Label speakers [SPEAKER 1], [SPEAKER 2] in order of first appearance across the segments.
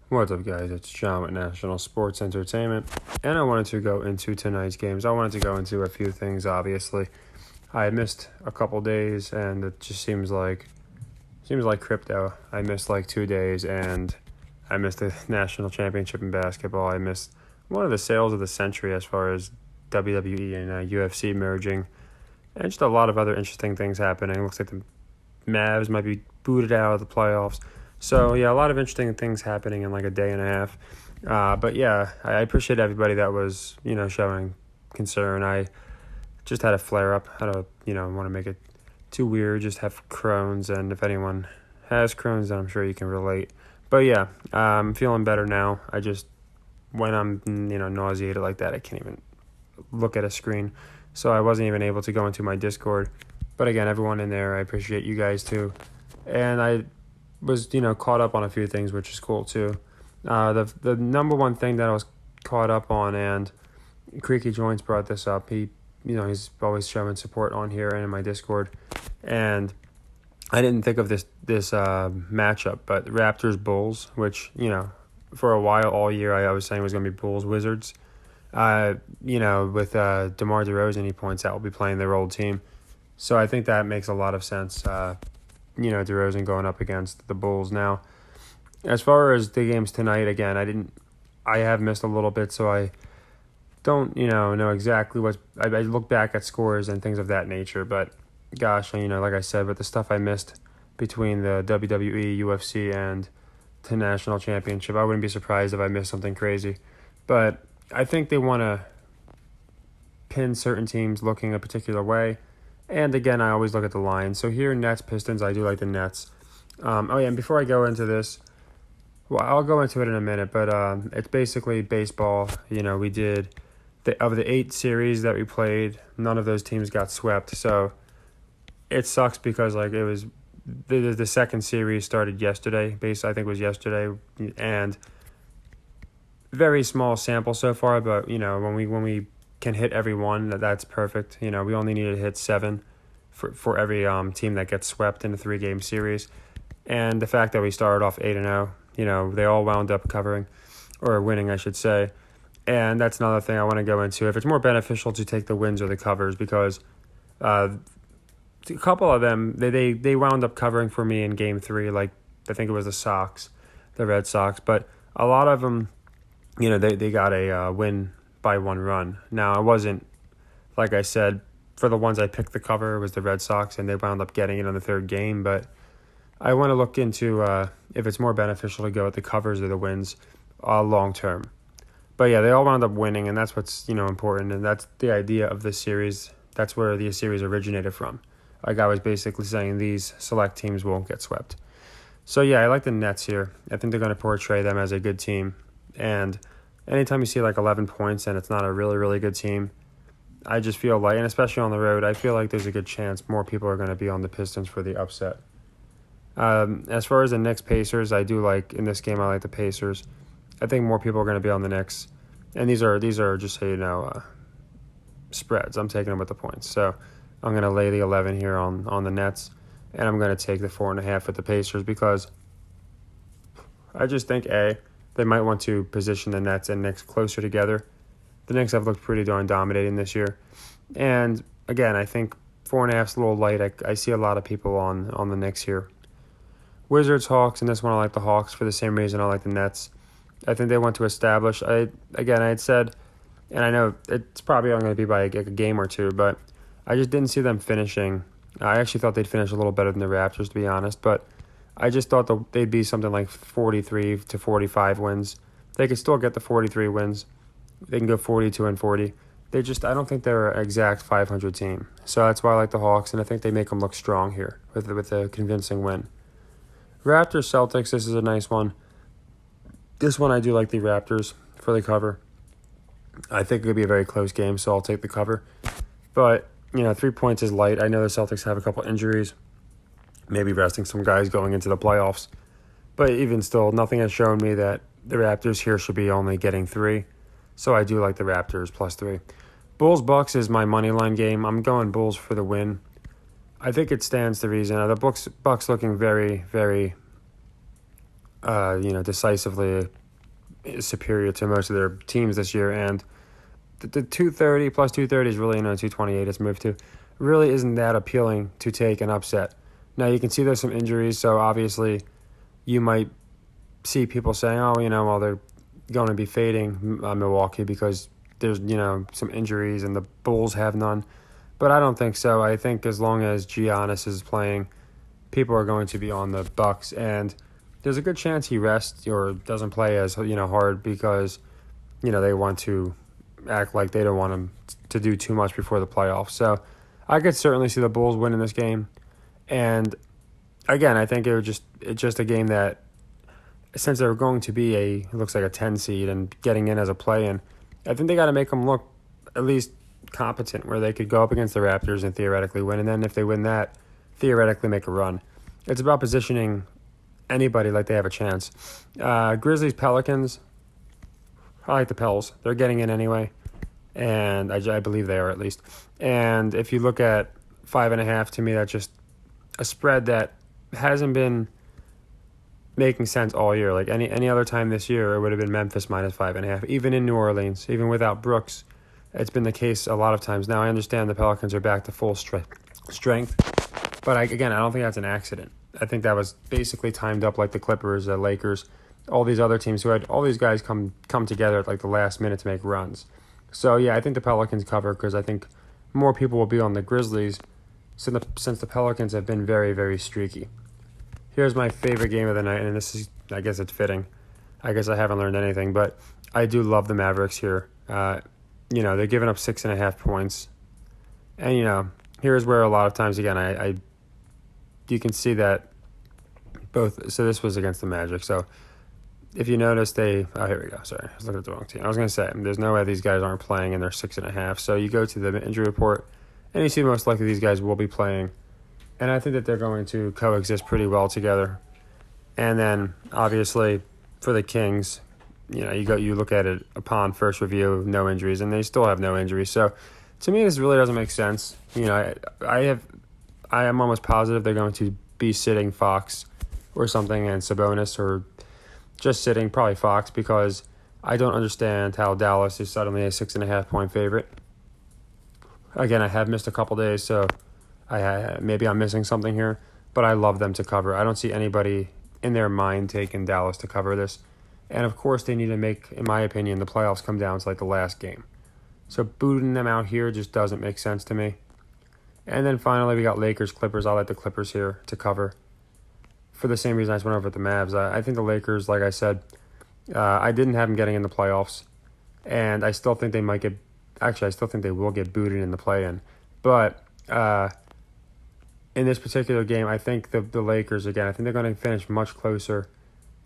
[SPEAKER 1] What's up, guys? It's John with National Sports Entertainment, and I wanted to go into tonight's games. I wanted to go into a few things. Obviously, I missed a couple days, and it just seems like crypto. I missed like 2 days, and I missed the national championship in basketball. I missed one of the sales of the century as far as WWE and UFC merging, and just a lot of other interesting things happening. It looks like the Mavs might be booted out of the playoffs. So, yeah, a lot of interesting things happening in like a day and a half. But, yeah, I appreciate everybody that was, showing concern. I just had a flare-up. I don't, want to make it too weird. Just have Crohn's, and if anyone has Crohn's, then I'm sure you can relate. But, yeah, I'm feeling better now. When I'm, nauseated like that, I can't even look at a screen. So I wasn't even able to go into my Discord. But, again, everyone in there, I appreciate you guys, too. And I was, caught up on a few things, which is cool too. The number one thing that I was caught up on, and Creaky Joints brought this up. He's always showing support on here and in my Discord, and I didn't think of this matchup, but Raptors Bulls, which for a while all year I was saying was going to be Bulls Wizards. With DeMar DeRozan, he points out, will be playing their old team, so I think that makes a lot of sense. DeRozan going up against the Bulls. Now, as far as the games tonight, again, I have missed a little bit, so I don't, know exactly I look back at scores and things of that nature, but gosh, like I said, with the stuff I missed between the WWE, UFC, and the National Championship, I wouldn't be surprised if I missed something crazy. But I think they want to pin certain teams looking a particular way. And again, I always look at the line. So here, Nets, Pistons, I do like the Nets. And before I go into this, well, I'll go into it in a minute, but it's basically baseball. We did, of the 8 series that we played, none of those teams got swept. So it sucks because it was, the second series started yesterday. I think it was yesterday, and very small sample so far, but, when we can hit every one, that's perfect. We only need to hit 7 for every team that gets swept in a 3-game series. And the fact that we started off 8-0, they all wound up covering, or winning, I should say. And that's another thing I want to go into. If it's more beneficial to take the wins or the covers, because a couple of them, they wound up covering for me in Game 3, like I think it was the Red Sox. But a lot of them, they got a win by 1 run. Now, it wasn't, like I said, for the ones I picked the cover, it was the Red Sox, and they wound up getting it on the 3rd game. But I want to look into if it's more beneficial to go with the covers or the wins long term. But yeah, they all wound up winning, and that's what's important, and that's the idea of this series. That's where the series originated from. Like I was basically saying, these select teams won't get swept. So yeah, I like the Nets here. I think they're going to portray them as a good team, and anytime you see 11 points and it's not a really, really good team, I just feel like, and especially on the road, I feel like there's a good chance more people are going to be on the Pistons for the upset. As far as the Knicks Pacers, I do like, in this game, I like the Pacers. I think more people are going to be on the Knicks. And these are just so spreads. I'm taking them with the points. So I'm going to lay the 11 here on the Nets, and I'm going to take the 4.5 with the Pacers because I just think, they might want to position the Nets and Knicks closer together. The Knicks have looked pretty darn dominating this year. And, again, I think 4.5 is a little light. I see a lot of people on the Knicks here. Wizards, Hawks, and this one I like the Hawks for the same reason I like the Nets. I think they want to establish. I had said, and I know it's probably only going to be by a game or two, but I just didn't see them finishing. I actually thought they'd finish a little better than the Raptors, to be honest, but I just thought they'd be something like 43 to 45 wins. They could still get the 43 wins. They can go 42-40. I don't think they're an exact 500 team. So that's why I like the Hawks, and I think they make them look strong here with a convincing win. Raptors Celtics, this is a nice one. This one I do like the Raptors for the cover. I think it could be a very close game, so I'll take the cover. But, 3 points is light. I know the Celtics have a couple injuries, maybe resting some guys going into the playoffs. But even still, nothing has shown me that the Raptors here should be only getting 3. So I do like the Raptors plus 3. Bulls-Bucks is my money line game. I'm going Bulls for the win. I think it stands to reason. The Bucks looking very, very decisively superior to most of their teams this year. And the 230 plus 230 is really, 228 it's moved to, really isn't that appealing to take an upset. Now, you can see there's some injuries, so obviously you might see people saying, well, they're going to be fading Milwaukee because there's, some injuries and the Bulls have none. But I don't think so. I think as long as Giannis is playing, people are going to be on the Bucks, and there's a good chance he rests or doesn't play as hard because they want to act like they don't want him to do too much before the playoffs. So I could certainly see the Bulls winning this game, and again, I think it's just a game that, since they're going to be it looks like a 10 seed and getting in as a play-in, I think they got to make them look at least competent where they could go up against the Raptors and theoretically win, and then if they win that, theoretically make a run. It's about positioning anybody like they have a chance. Grizzlies, Pelicans, I like the Pels. They're getting in anyway, and I believe they are at least. And if you look at 5.5, to me, that's just a spread that hasn't been making sense all year. Like any other time this year, it would have been Memphis minus 5.5. Even in New Orleans, even without Brooks, it's been the case a lot of times. Now, I understand the Pelicans are back to full strength, but I don't think that's an accident. I think that was basically timed up like the Clippers, the Lakers, all these other teams who had all these guys come together at like the last minute to make runs. So, yeah, I think the Pelicans cover because I think more people will be on the Grizzlies since the Pelicans have been very, very streaky. Here's my favorite game of the night, and this is, I guess it's fitting. I guess I haven't learned anything, but I do love the Mavericks here. They're giving up 6.5 points. And, here's where a lot of times, again, you can see that both. So this was against the Magic. So if you notice, here we go. Sorry, I was looking at the wrong team. I was going to say, there's no way these guys aren't playing, and they're 6.5. So you go to the injury report, and you see most likely these guys will be playing. And I think that they're going to coexist pretty well together. And then, obviously, for the Kings, you look at it upon first review, no injuries, and they still have no injuries. So, to me, this really doesn't make sense. I am almost positive they're going to be sitting Fox or something, and Sabonis, or just sitting probably Fox, because I don't understand how Dallas is suddenly a 6.5 point favorite. Again, I have missed a couple days, so maybe I'm missing something here, but I love them to cover. I don't see anybody in their mind taking Dallas to cover this. And, of course, they need to make, in my opinion, the playoffs come down to like the last game. So booting them out here just doesn't make sense to me. And then finally, we got Lakers, Clippers. I like the Clippers here to cover for the same reason I just went over with the Mavs. I think the Lakers, like I said, I didn't have them getting in the playoffs, and I still think they might get – actually, I still think they will get booted in the play-in. But in this particular game, I think the Lakers, again, I think they're going to finish much closer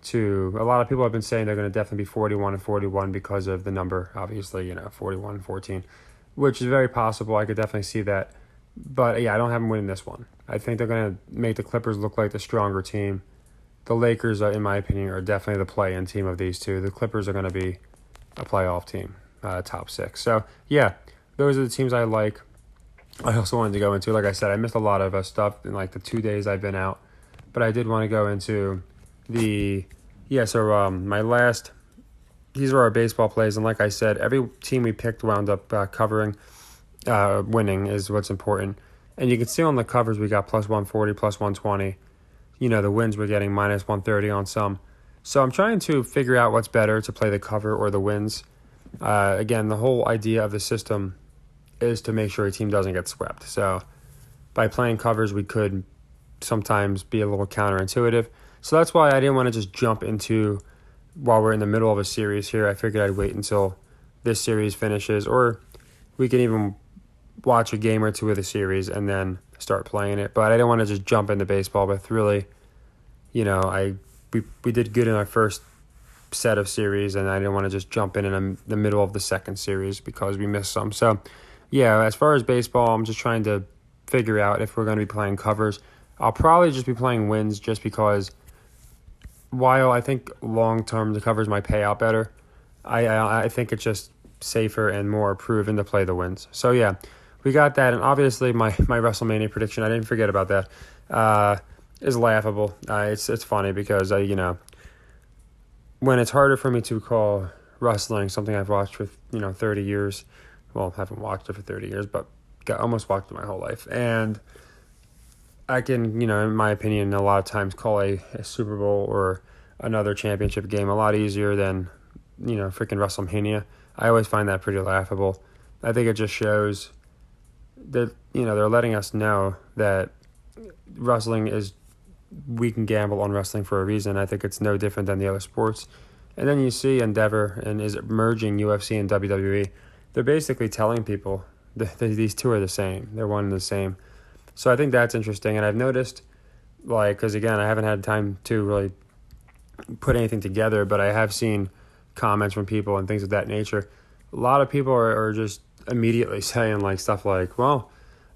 [SPEAKER 1] to – a lot of people have been saying they're going to definitely be 41-41 because of the number, obviously, 41-14, which is very possible. I could definitely see that. But, yeah, I don't have them winning this one. I think they're going to make the Clippers look like the stronger team. The Lakers, in my opinion, are definitely the play-in team of these two. The Clippers are going to be a playoff team, top 6. So, yeah, those are the teams I like. I also wanted to go into, like I said, I missed a lot of stuff in like the 2 days I've been out. But I did want to go into my last, these are our baseball plays. And like I said, every team we picked wound up covering. Winning is what's important. And you can see on the covers we got plus 140, plus 120. The wins we're getting minus 130 on some. So I'm trying to figure out what's better, to play the cover or the wins. Again, the whole idea of the system is to make sure a team doesn't get swept. So by playing covers, we could sometimes be a little counterintuitive. So that's why I didn't want to just jump into while we're in the middle of a series here. I figured I'd wait until this series finishes, or we can even watch a game or two of the series and then start playing it. But I didn't want to just jump into baseball with really, we did good in our first set of series, and I didn't want to just jump in the middle of the second series because we missed some. So, yeah, as far as baseball, I'm just trying to figure out if we're going to be playing covers. I'll probably just be playing wins just because while I think long-term the covers might pay out better, I think it's just safer and more proven to play the wins. So, yeah. We got that, and obviously my WrestleMania prediction, I didn't forget about that, is laughable. It's funny because, when it's harder for me to call wrestling something I've watched for 30 years. Well, I haven't watched it for 30 years, but almost watched it my whole life. And I can, in my opinion, a lot of times call a Super Bowl or another championship game a lot easier than, freaking WrestleMania. I always find that pretty laughable. I think it just shows that, they're letting us know that wrestling is, we can gamble on wrestling for a reason. I think it's no different than the other sports. And then you see Endeavor and is merging UFC and WWE. They're basically telling people that these two are the same. They're one and the same. So I think that's interesting. And I've noticed, because again, I haven't had time to really put anything together, but I have seen comments from people and things of that nature. A lot of people are just immediately saying stuff like, well,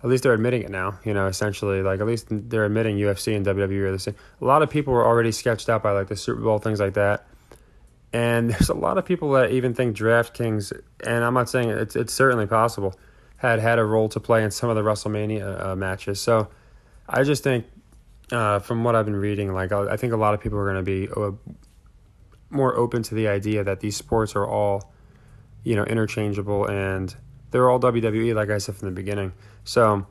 [SPEAKER 1] at least they're admitting it now, essentially. At least they're admitting UFC and WWE are the same. A lot of people were already sketched out by the Super Bowl, things like that. And there's a lot of people that even think DraftKings, and I'm not saying it's certainly possible, had a role to play in some of the WrestleMania matches. So I just think, from what I've been reading, I think a lot of people are going to be more open to the idea that these sports are all, interchangeable, and they're all WWE, like I said from the beginning. So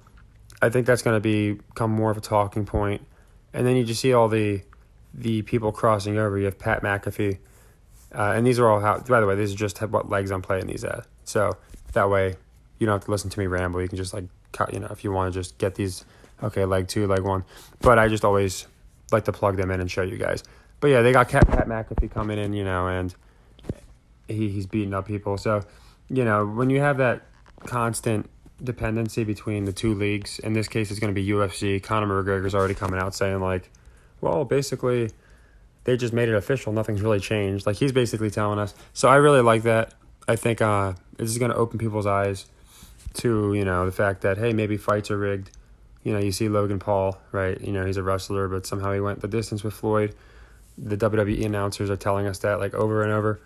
[SPEAKER 1] I think that's going to become more of a talking point. And then you just see all the people crossing over. You have Pat McAfee. And these are all by the way, these are just what legs I'm playing these at. So that way you don't have to listen to me ramble. You can just cut, if you want to just get these, okay, leg 2, leg 1. But I just always like to plug them in and show you guys. But yeah, they got Pat McAfee coming in, and he's beating up people. So, when you have that constant dependency between the two leagues, in this case it's going to be UFC. Conor McGregor's already coming out saying well, basically they just made it official. Nothing's really changed. He's basically telling us. So I really like that. I think this is going to open people's eyes to, the fact that, hey, maybe fights are rigged. You see Logan Paul, right? He's a wrestler, but somehow he went the distance with Floyd. The WWE announcers are telling us that over and over.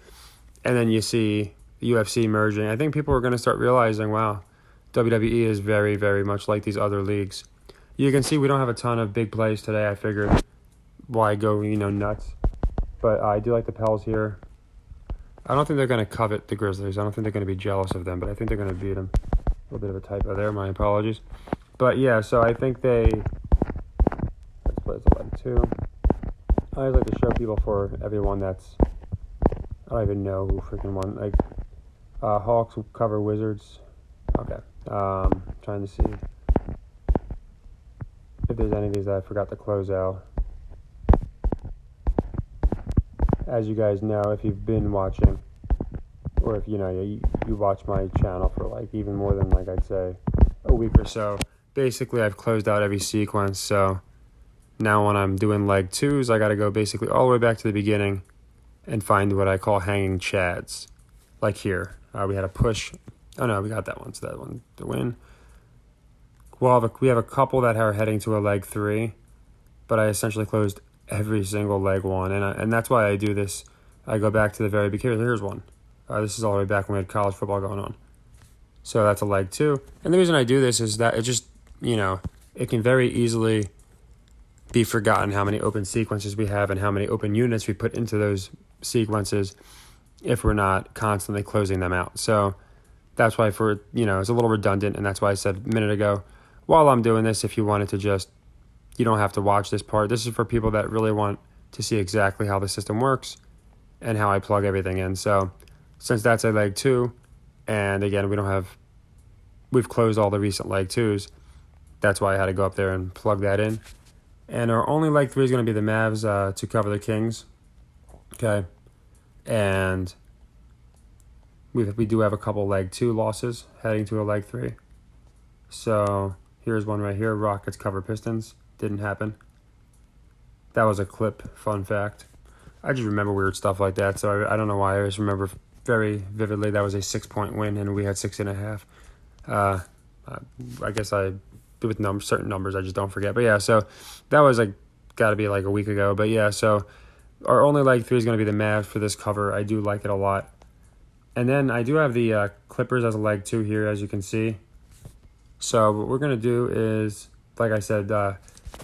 [SPEAKER 1] And then you see UFC merging. I think people are going to start realizing, wow, WWE is very, very much like these other leagues. You can see we don't have a ton of big plays today. I figured why go, nuts. But I do like the Pels here. I don't think they're going to covet the Grizzlies. I don't think they're going to be jealous of them, but I think they're going to beat them. A little bit of a typo there. My apologies. But yeah, so I think let's play 11-2. I always like to show people for everyone that's, I don't even know who freaking won. Hawks cover Wizards. Okay. Trying to see if there's any of these that I forgot to close out. As you guys know, if you've been watching, or if you watch my channel for even more than I'd say a week or so, basically I've closed out every sequence. So now when I'm doing leg 2s, I got to go basically all the way back to the beginning and find what I call hanging chads. Here, we had a push. Oh no, we got that one. So that one to win. Well, we have a couple that are heading to a leg 3, but I essentially closed every single leg 1, and that's why I do this. I go back to the very beginning. Here's one. This is all the way back when we had college football going on. So that's a leg 2. And the reason I do this is that it just, it can very easily be forgotten how many open sequences we have and how many open units we put into those sequences if we're not constantly closing them out. So that's why it's a little redundant, and that's why I said a minute ago, while I'm doing this, if you wanted to just, you don't have to watch this part. This is for people that really want to see exactly how the system works and how I plug everything in. So since that's a leg 2, and again, we've closed all the recent leg 2s, that's why I had to go up there and plug that in. And our only leg 3 is going to be the Mavs to cover the Kings. Okay. And we do have a couple leg 2 losses heading to a leg 3. So here's one right here. Rockets cover Pistons. Didn't happen. That was a clip. Fun fact. I just remember weird stuff like that. So I don't know why. I just remember very vividly that was a 6-point win and we had 6.5. I guess with certain numbers I just don't forget. But yeah, so that was got to be a week ago. But yeah, so our only leg 3 is going to be the Mavs for this cover. I do like it a lot. And then I do have the Clippers as a leg 2 here, as you can see. So what we're going to do is, like I said,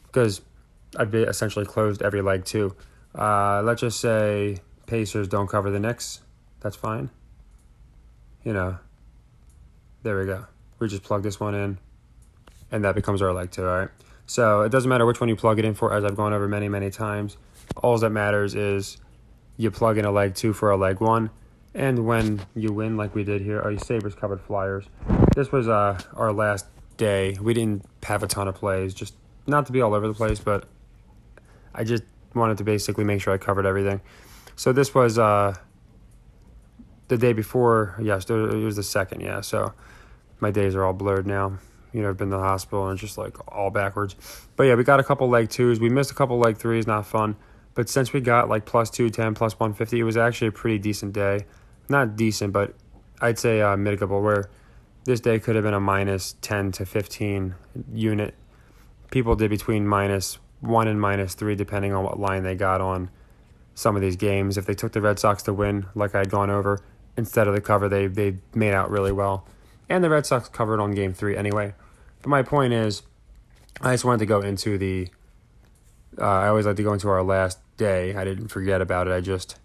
[SPEAKER 1] because I've essentially closed every leg 2. Let's just say Pacers don't cover the Knicks, that's fine. There we go. We just plug this one in, and that becomes our leg 2, all right? So it doesn't matter which one you plug it in for, as I've gone over many, many times. All that matters is you plug in a leg 2 for a leg 1, and when you win, like we did here, our Sabres covered Flyers. This was our last day. We didn't have a ton of plays, just not to be all over the place, but I just wanted to basically make sure I covered everything. So this was the day before. Yes, it was the 2nd, yeah. So my days are all blurred now. I've been to the hospital and it's just like all backwards. But yeah, we got a couple leg 2s. We missed a couple leg 3s, not fun. But since we got like plus 210, plus 150, it was actually a pretty decent day. Not decent, but I'd say mitigable, where this day could have been a minus 10 to 15 unit. People did between minus 1 and minus 3, depending on what line they got on some of these games. If they took the Red Sox to win, like I had gone over, instead of the cover, they made out really well. And the Red Sox covered on Game 3 anyway. But my point is, I just wanted to go into the... I always like to go into our last day. I didn't forget about it. I just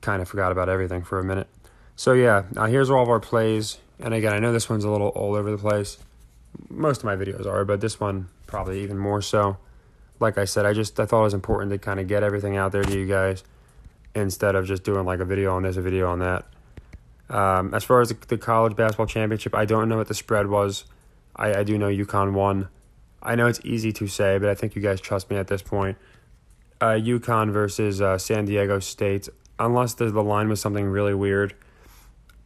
[SPEAKER 1] kind of forgot about everything for a minute. So yeah, here's all of our plays. And again, I know this one's a little all over the place. Most of my videos are, but this one probably even more so. Like I said, I thought it was important to kind of get everything out there to you guys instead of just doing like a video on this, a video on that. As far as the college basketball championship, I don't know what the spread was. I do know UConn won. I know it's easy to say, but I think you guys trust me at this point. UConn versus San Diego State, unless the line was something really weird.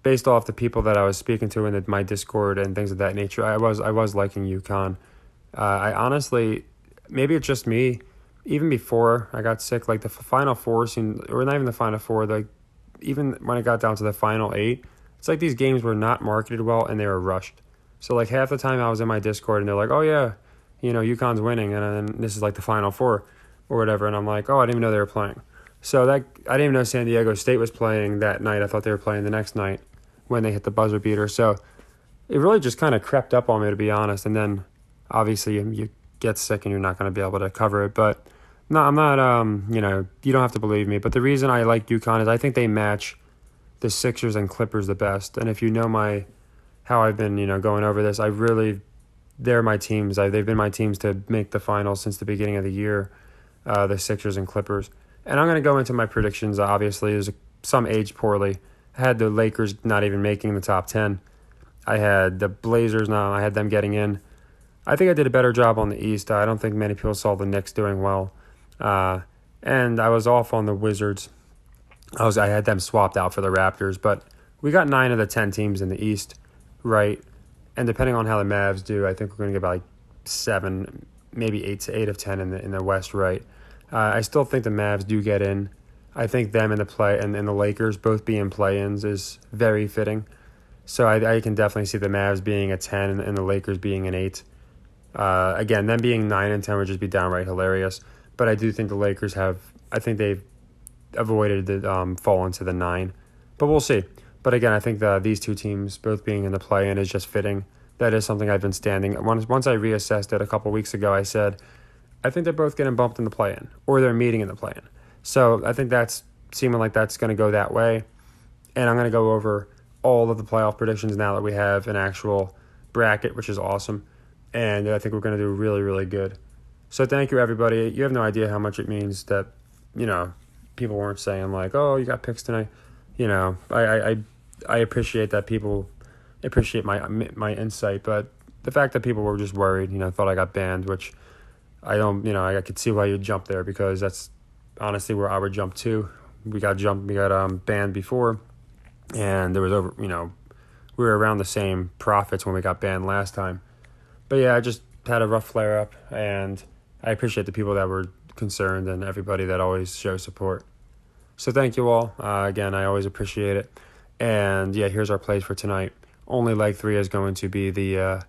[SPEAKER 1] Based off the people that I was speaking to in my Discord and things of that nature, I was liking UConn. I honestly, maybe it's just me, even before I got sick, like the Final Four seemed, or not even the Final Four, like even when it got down to the Final 8, it's like these games were not marketed well and they were rushed. So like half the time I was in my Discord and they're like, oh yeah, UConn's winning, and then this is like the Final Four or whatever, and I'm like, oh, I didn't even know they were playing. So I didn't even know San Diego State was playing that night. I thought they were playing the next night when they hit the buzzer beater. So it really just kind of crept up on me, to be honest. And then obviously you get sick and you're not going to be able to cover it. But no, I'm not. You don't have to believe me. But the reason I like UConn is I think they match the Sixers and Clippers the best. And if you know how I've been, going over this, they're my teams. They've been my teams to make the finals since the beginning of the year. The Sixers and Clippers. And I'm going to go into my predictions. Obviously, there's some aged poorly. I had the Lakers not even making the top 10. I had the Blazers, I had them getting in. I think I did a better job on the East. I don't think many people saw the Knicks doing well. And I was off on the Wizards. I had them swapped out for the Raptors. But we got 9 of the 10 teams in the East, right? And depending on how the Mavs do, I think we're going to get about 7, maybe 8 of 10 in the West, right? I still think the Mavs do get in. I think them and the Lakers both being play-ins is very fitting. So I can definitely see the Mavs being a 10 and the Lakers being an 8. Again, them being 9 and 10 would just be downright hilarious. But I do think the Lakers they've avoided the fall into the 9. But we'll see. But again, I think these two teams both being in the play-in is just fitting. That is something I've been standing. Once I reassessed it a couple weeks ago, I said, I think they're both getting bumped in the play-in, or they're meeting in the play-in. So I think that's seeming like that's going to go that way. And I'm going to go over all of the playoff predictions now that we have an actual bracket, which is awesome. And I think we're going to do really, really good. So thank you, everybody. You have no idea how much it means that, people weren't saying like, oh, you got picks tonight. I appreciate that people appreciate my insight, but the fact that people were just worried, thought I got banned, which I don't, I could see why you'd jump there, because that's honestly where I would jump to. We got banned before, and there was we were around the same profits when we got banned last time. But yeah, I just had a rough flare up, and I appreciate the people that were concerned and everybody that always shows support. So thank you all. Again, I always appreciate it. And yeah, here's our plays for tonight. Only leg 3 is going to be the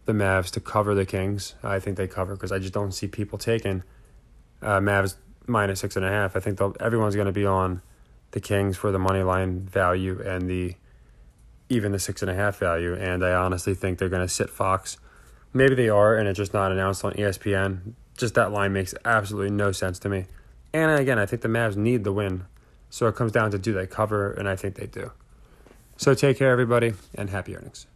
[SPEAKER 1] Mavs to cover the Kings. I think they cover because I just don't see people taking Mavs minus 6.5. I think everyone's going to be on the Kings for the money line value and even the 6.5 value. And I honestly think they're going to sit Fox. Maybe they are, and it's just not announced on ESPN. Just that line makes absolutely no sense to me. And again, I think the Mavs need the win. So it comes down to, do they cover? And I think they do. So take care, everybody, and happy earnings.